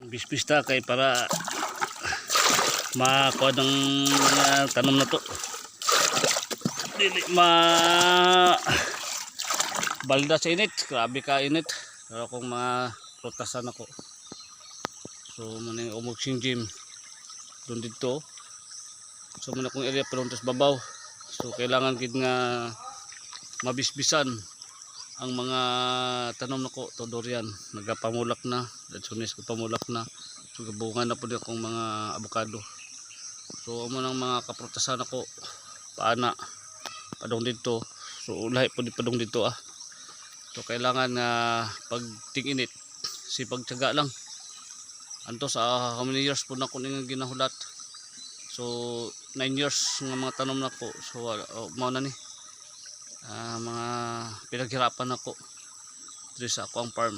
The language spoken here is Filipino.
bispista kay para makuha ng tanom na to, dili balda sa init. Grabe ka init. Pero kung mga prutasan ako, so maning umuksing gym doon dito, so muna kong area pero tas babaw, so kailangan gid nga mabisbisan ang mga tanom nako to durian. Nagapamulak na, dadsunis ko pamulak na, so gabungan na po din akong mga avocado. So amo nang mga kaprutasan ako paana padong dito, so ulahi po di padong dito so kailangan pag ting-init sipag tiyaga lang. Anto sa how many years po na ko ning ginahulat, so 9 years nga mga tanom nako, so mao na ni mga pinaghirapan ako diri sa ako ang farm.